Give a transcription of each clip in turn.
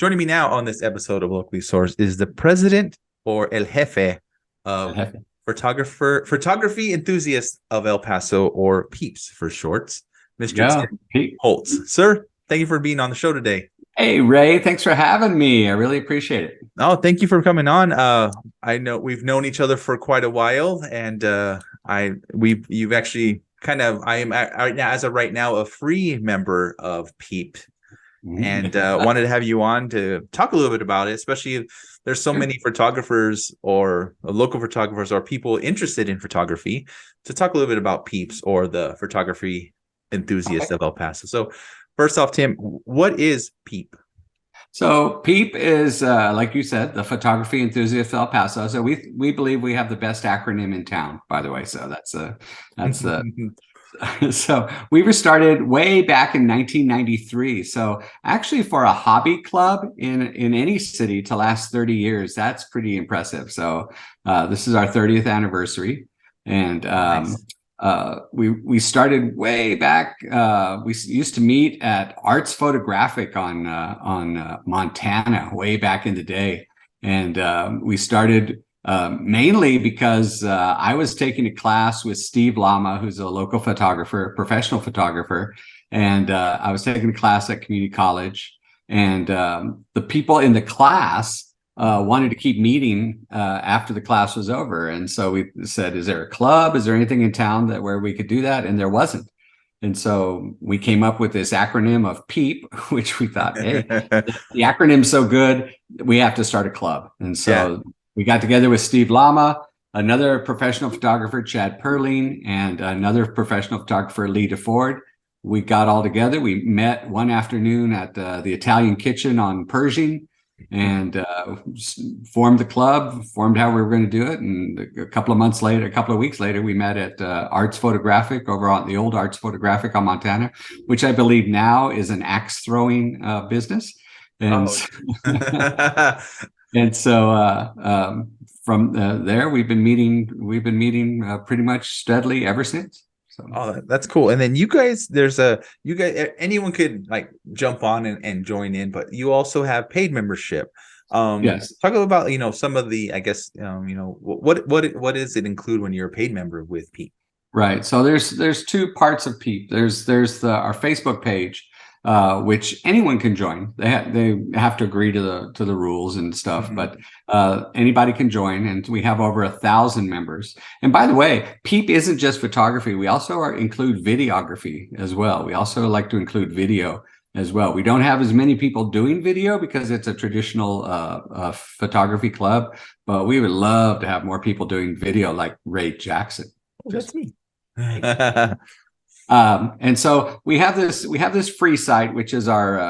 Joining me now on this episode of Locally Sourced is the president or El Jefe of photography enthusiasts of El Paso, or PEEPs for shorts, Mr. Yeah. Tim Hey, Holtz. Sir, thank you for being on the show today. hey, Ray, thanks for having me. I really appreciate it. Oh, thank you for coming on. I know we've known each other for quite a while, and you've actually kind of I am right now, as of right now, a free member of PEEP, and wanted to have you on to talk a little bit about it, especially if there's so many photographers or local photographers or people interested in photography, to talk a little bit about PEEPs or the photography enthusiasts of El Paso. So first off, Tim, what is PEEP? So PEEP is, like you said, the Photography Enthusiast of El Paso. So we believe we have the best acronym in town, by the way. So that's the so we were started way back in 1993. So actually, for a hobby club in any city to last 30 years, that's pretty impressive. So this is our 30th anniversary, and Nice. we started way back. We used to meet at Arts Photographic on Montana way back in the day, and we started mainly because I was taking a class with Steve Lama, who's a local photographer, professional photographer, and I was taking a class at community college, and the people in the class wanted to keep meeting after the class was over. And so we said, is there a club? Is there anything in town where we could do that? And there wasn't. And so we came up with this acronym of PEEP, which we thought, hey, the acronym's so good, we have to start a club. And so we got together with Steve Lama, another professional photographer, Chad Perling, and another professional photographer, Lee DeFord. We got all together. We met one afternoon at the Italian Kitchen on Pershing, and formed the club, formed how we were going to do it. And a couple of weeks later, we met at Arts Photographic over on the old Arts Photographic on Montana, which I believe now is an axe throwing business. And and so from there, we've been meeting pretty much steadily ever since. So. Oh, that's cool. And then you guys, anyone could like jump on and join in, but you also have paid membership. Yes. Talk about, some of the, I guess, what does it include when you're a paid member with PEEP? Right. So there's two parts of PEEP. There's our Facebook page, which anyone can join. They have to agree to the rules and stuff, but anybody can join, and we have over 1,000 members. And by the way, PEEP isn't just photography. We also include videography as well. We also like to include video as well. We don't have as many people doing video because it's a traditional photography club, but we would love to have more people doing video, like Ray Jackson. Oh, that's me. And so we have this free site, which is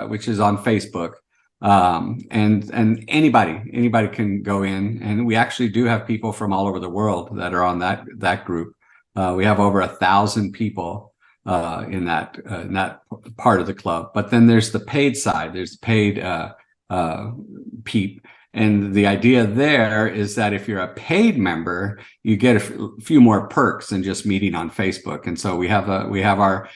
which is on Facebook, and anybody can go in, and we actually do have people from all over the world that are on that group. We have over 1,000 people in that part of the club. But then there's the paid side. There's paid PEEP. And the idea there is that if you're a paid member, you get a few more perks than just meeting on Facebook. And so we have our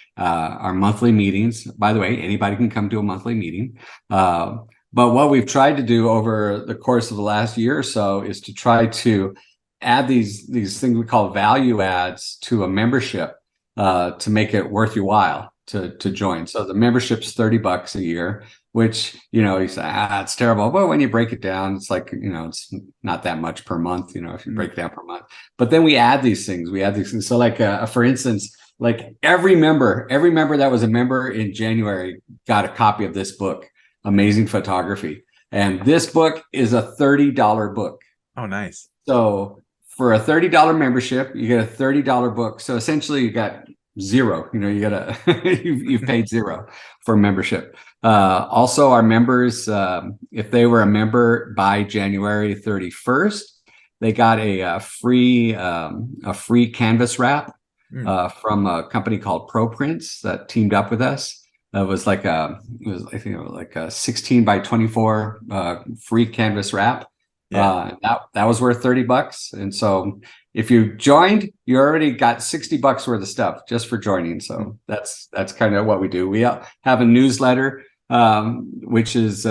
monthly meetings. By the way, anybody can come to a monthly meeting. But what we've tried to do over the course of the last year or so is to try to add these things we call value adds to a membership to make it worth your while to join. So the membership's $30 a year, which, you say, it's terrible. But when you break it down, it's like, it's not that much per month, if you break it down per month. But then we add these things. So like, for instance, like every member that was a member in January got a copy of this book, Amazing Photography. And this book is a $30 book. Oh, nice. So for a $30 membership, you get a $30 book. So essentially you got zero. You've paid zero for membership. Also, our members, if they were a member by January 31st, they got a free canvas wrap from a company called ProPrints that teamed up with us. That was like I think it was like a 16 by 24 free canvas wrap. That was worth $30. And so if you joined, you already got $60 worth of stuff just for joining. So that's kind of what we do. We have a newsletter, which is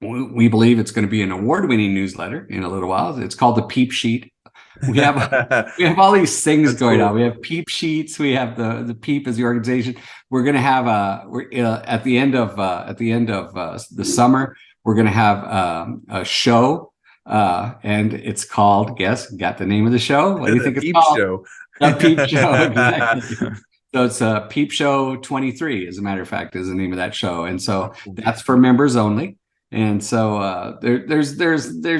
we believe it's going to be an award-winning newsletter in a little while. It's called the PEEP Sheet. We have we have all these things That's going cool. on. We have PEEP sheets. We have the PEEP as the organization. We're going to have at the end of the summer, we're going to have a show, and it's called, guess, got the name of the show? What do you The think it's Peep called? Show. A PEEP Show, exactly. So it's a PEEP Show 23, as a matter of fact, is the name of that show. And so that's for members only. And so there's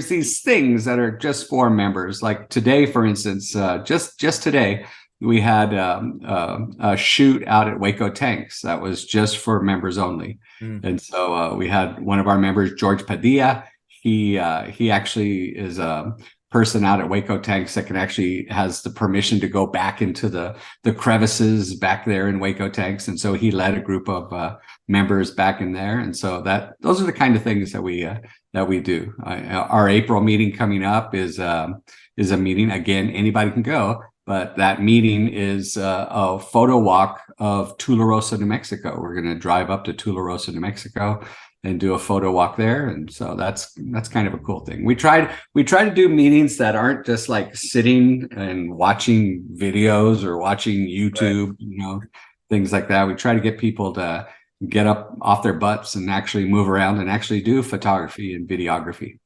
these things that are just for members. Like today, for instance, just today, we had a shoot out at Waco Tanks that was just for members only. Mm. And so we had one of our members, George Padilla. He actually is a person out at Waco Tanks that has the permission to go back into the crevices back there in Waco Tanks, and so he led a group of members back in there. And so those are the kind of things that we do. Our April meeting coming up is a meeting. Again, anybody can go, but that meeting is a photo walk of Tularosa, New Mexico. We're going to drive up to Tularosa, New Mexico, and do a photo walk there. And so that's kind of a cool thing. We try to do meetings that aren't just like sitting and watching videos or watching YouTube, right, things like that. We try to get people to get up off their butts and actually move around and actually do photography and videography.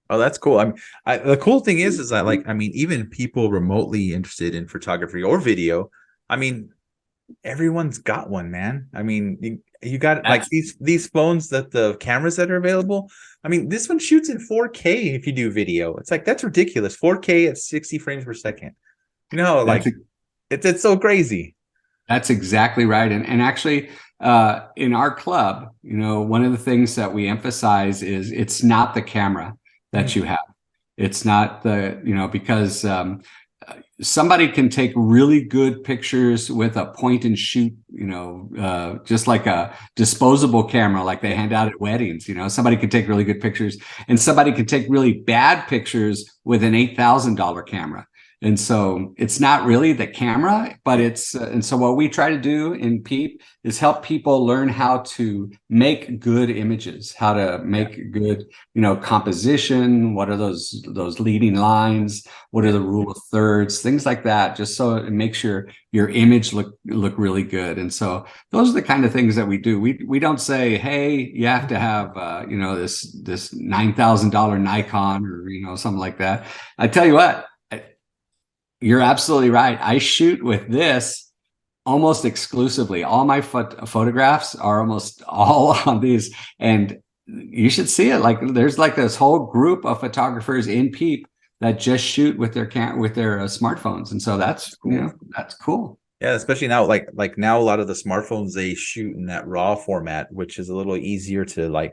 Oh, that's cool. The cool thing is that, like, even people remotely interested in photography or video, everyone's got one, man. You got like these phones, that the cameras that are available. This one shoots in 4K if you do video. It's like, that's ridiculous. 4K at 60 frames per second. It's so crazy. That's exactly right. And actually, in our club, one of the things that we emphasize is it's not the camera that you have. It's not because somebody can take really good pictures with a point and shoot, just like a disposable camera, like they hand out at weddings. Somebody can take really good pictures, and somebody can take really bad pictures with an $8,000 camera. And so it's not really the camera, but and so what we try to do in PEEP is help people learn how to make good images, how to make good, composition. What are those leading lines? What are the rule of thirds? Things like that, just so it makes your image look really good. And so those are the kind of things that we do. We don't say, hey, you have to have, this $9,000 Nikon or, something like that. I tell you what, you're absolutely right. I shoot with this almost exclusively. All my photographs are almost all on these, and you should see it. Like, there's like this whole group of photographers in PEEP that just shoot with their smartphones, and so that's cool. That's cool. Yeah, especially now, like now, a lot of the smartphones, they shoot in that RAW format, which is a little easier to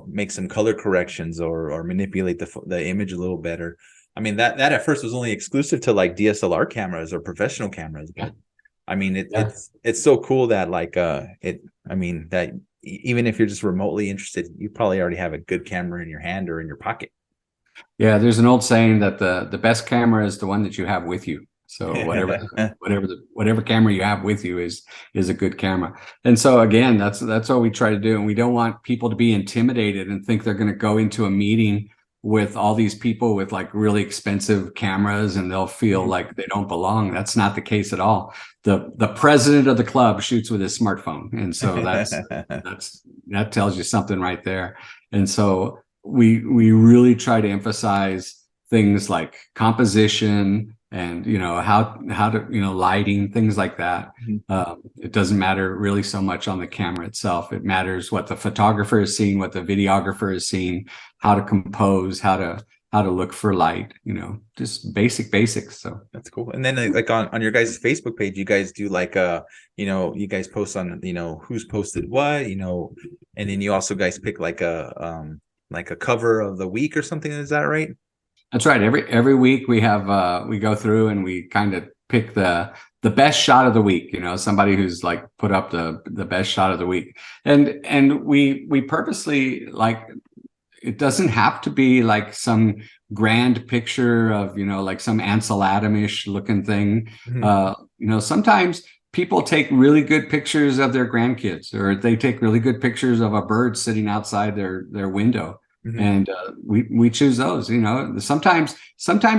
make some color corrections or manipulate the image a little better. That at first was only exclusive to like DSLR cameras or professional cameras, but it's so cool that that even if you're just remotely interested, you probably already have a good camera in your hand or in your pocket. Yeah, there's an old saying that the best camera is the one that you have with you. So whatever camera you have with you is a good camera. And so again, that's what we try to do. And we don't want people to be intimidated and think they're going to go into a meeting with all these people with like really expensive cameras and they'll feel like they don't belong. That's not the case at all. The president of the club shoots with his smartphone. And so that tells you something right there. And so we really try to emphasize things like composition and how to lighting, things like that. It doesn't matter really so much on the camera itself. It matters what the photographer is seeing, what the videographer is seeing, how to compose, how to look for light, just basics. So that's cool. And then like on your guys' Facebook page, you guys do you guys post on who's posted what, and then you also guys pick like a cover of the week or something. Is that right? That's right. Every week we have we go through and we kind of pick the best shot of the week, somebody who's like put up the best shot of the week. And we purposely, like, it doesn't have to be like some grand picture of, like some Ansel Adamish looking thing. Sometimes people take really good pictures of their grandkids, or they take really good pictures of a bird sitting outside their window. Mhm. And we choose those. You know, sometimes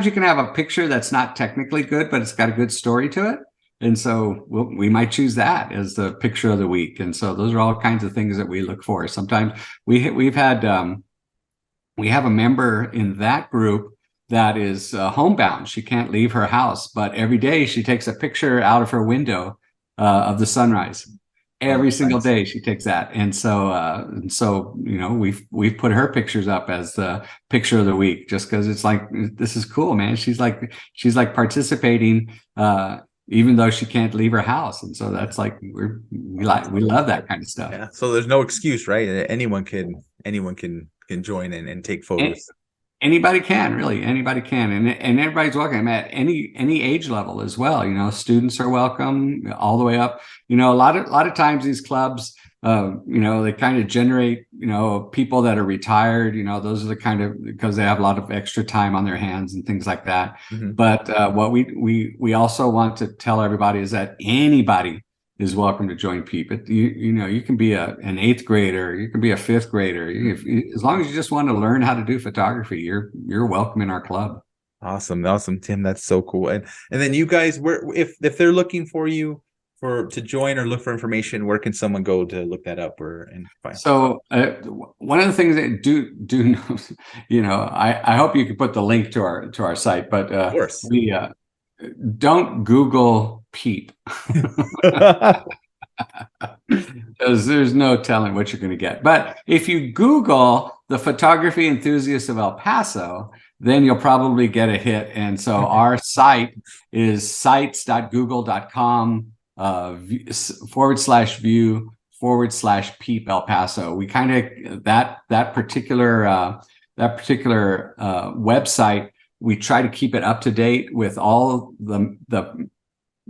you can have a picture that's not technically good, but it's got a good story to it. And so we might choose that as the picture of the week. And so those are all kinds of things that we look for. Sometimes we've had we have a member in that group that is homebound. She can't leave her house, but every day she takes a picture out of her window of the sunrise. Every single day she takes that. And so you know, we've put her pictures up as the picture of the week, just because it's like, this is cool, man. She's like participating even though she can't leave her house. And so that's like, we love that kind of stuff. Yeah. So there's no excuse, right? Anyone can join and take photos. Anybody can, really, anybody can, and everybody's welcome at any age level as well. You know, students are welcome all the way up. You know, a lot of times these clubs, you know, they kind of generate, you know, people that are retired. You know, those are the kind of, because they have a lot of extra time on their hands and things like that. Mhm. But what we also want to tell everybody is that anybody is welcome to join PEEP. You know, you can be an 8th grader, you can be a 5th grader. As long as you just want to learn how to do photography, you're welcome in our club. Awesome, Tim. That's so cool. And then you guys, if they're looking for you to join or look for information, where can someone go to look that up and find? So one of the things that do you know, I hope you can put the link to our site, but Of course. we don't Google PEEP. Because there's no telling what you're going to get. But if you Google the photography enthusiasts of El Paso, then you'll probably get a hit. And so our site is sites.google.com /view/PEEP El Paso. We kind of that particular website, we try to keep it up to date with all the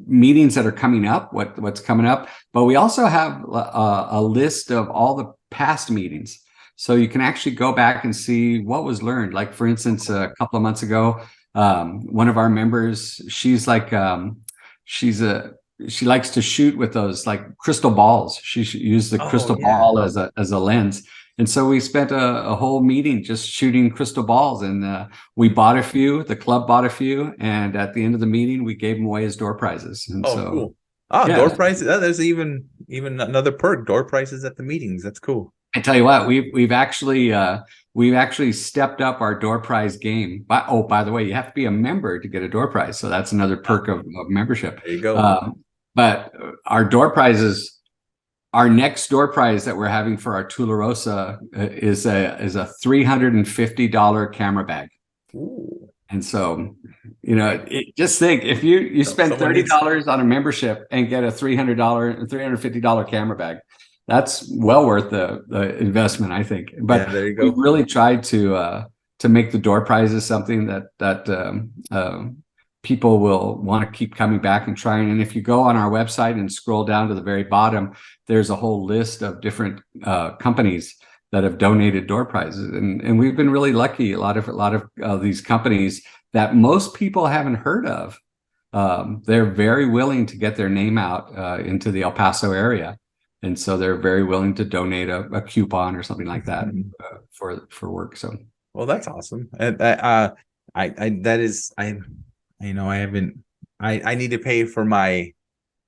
meetings that are coming up, what's coming up, but we also have a list of all the past meetings, so you can actually go back and see what was learned. Like, for instance, a couple of months ago, one of our members, she likes to shoot with those like crystal balls. She used the crystal ball as a lens. And so we spent a whole meeting just shooting crystal balls, and we bought a few. The club bought a few, and at the end of the meeting, we gave them away as door prizes. And cool. Yeah. Door prizes. There's even another perk: door prizes at the meetings. That's cool. I tell you what, we've actually stepped up our door prize game. By the way, you have to be a member to get a door prize, so that's another perk of membership. There you go. But our door prizes. Our next door prize that we're having for our Tularosa is a $350 camera bag. Ooh. And so, you know, just think, if you spend $30 on a membership and get a $350 camera bag, that's well worth the investment, I think. But there you go. we really tried to make the door prizes something that people will want to keep coming back and trying. And if you go on our website and scroll down to the very bottom, there's a whole list of different companies that have donated door prizes, and we've been really lucky. A lot of these companies that most people haven't heard of, they're very willing to get their name out into the El Paso area, and so they're very willing to donate a coupon or something like that for work. So, well, that's awesome. And I need to pay for my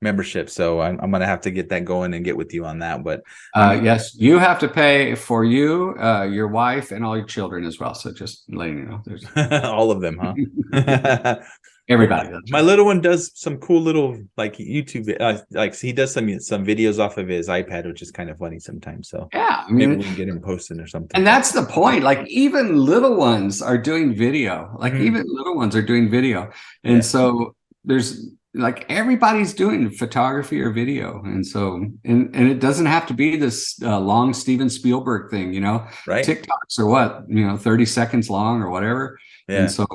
membership, so I'm gonna have to get that going and get with you on that. But yes, you have to pay for you, your wife, and all your children as well. So just letting you know, there's all of them, huh? Everybody. My little one does some cool little like YouTube, like he does some videos off of his iPad, which is kind of funny sometimes. So yeah, I mean, maybe we can get him posted or something. And that's the point. Like, even little ones are doing video. And so there's like, everybody's doing photography or video, and so and it doesn't have to be this long Steven Spielberg thing, you know. Right. TikToks are 30 seconds long or whatever. Yeah. And so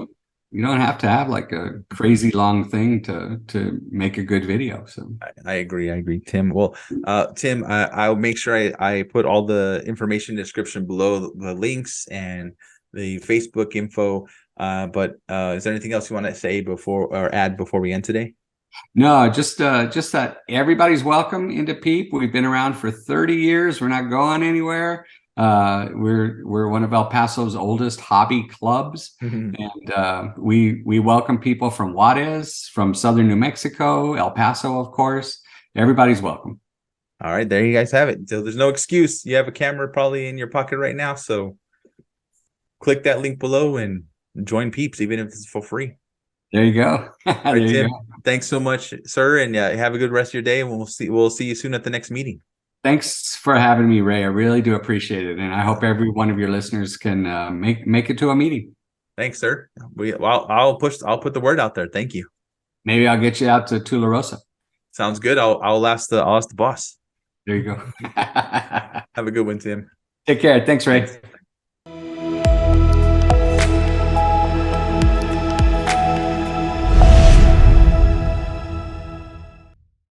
you don't have to have like a crazy long thing to make a good video. So I agree, Tim. Well, Tim, I'll make sure I put all the information description below, the links and the Facebook info. But is there anything else you want to say or add before we end today? No, just that everybody's welcome into PEEP. We've been around for 30 years. We're not going anywhere. We're one of El Paso's oldest hobby clubs, and we welcome people from Juarez, from southern New Mexico, El Paso, of course. Everybody's welcome. All right, there you guys have it. So there's no excuse. You have a camera probably in your pocket right now, so click that link below and join Peeps, even if it's for free. There you go. All right, Tim. Thanks so much, sir, and have a good rest of your day. And we'll see you soon at the next meeting. Thanks for having me, Ray. I really do appreciate it, and I hope every one of your listeners can make it to a meeting. Thanks, sir. I'll put the word out there. Thank you. Maybe I'll get you out to Tularosa. Sounds good. I'll ask the boss. There you go. Have a good one, Tim. Take care. Thanks, Ray. Thanks.